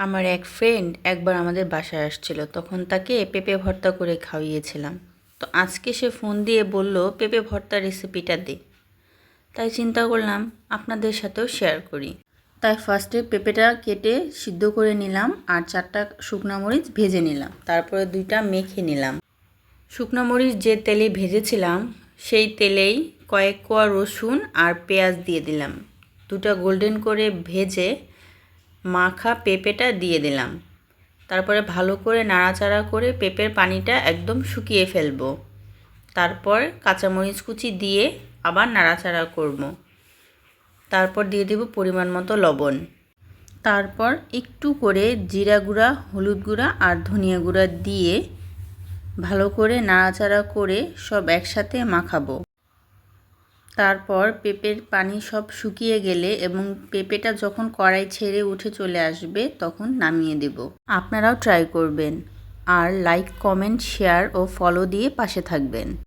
আমার এক ফ্রেন্ড একবার আমাদের বাসায় আসছিল, তখন তাকে পেঁপে ভর্তা করে খাওয়িয়েছিলাম। তো আজকে সে ফোন দিয়ে বলল পেঁপে ভর্তার রেসিপিটা দে। তাই চিন্তা করলাম আপনাদের সাথেও শেয়ার করি। তাই ফার্স্টে পেঁপেটা কেটে সিদ্ধ করে নিলাম আর 4টা শুকনো মরিচ ভেজে নিলাম, তারপরে 2টা মেখে নিলাম। শুকনো মরিচ যে তেলে ভেজেছিলাম সেই তেলেই কয়েক কোয়া রসুন আর পেঁয়াজ দিয়ে দিলাম। 2টা গোল্ডেন করে ভেজে মাখা পেঁপেটা দিয়ে দিলাম। তারপরে ভালো করে নাড়াচাড়া করে পেঁপের পানিটা একদম শুকিয়ে ফেলবো। তারপর কাঁচামরিচ কুচি দিয়ে আবার নাড়াচাড়া করব। তারপর দিয়ে দেব পরিমাণ মতো লবণ। তারপর একটু করে জিরা গুঁড়া, হলুদ গুঁড়া আর ধনিয়া গুঁড়া দিয়ে ভালো করে নাড়াচাড়া করে সব একসাথে মাখাবো। তারপর পেঁপের পানি সব শুকিয়ে গেলে এবং পেঁপেটা যখন কড়াই ছেড়ে উঠে চলে আসবে তখন নামিয়ে দেব। আপনারাও ট্রাই করবেন আর লাইক, কমেন্ট, শেয়ার ও ফলো দিয়ে পাশে থাকবেন।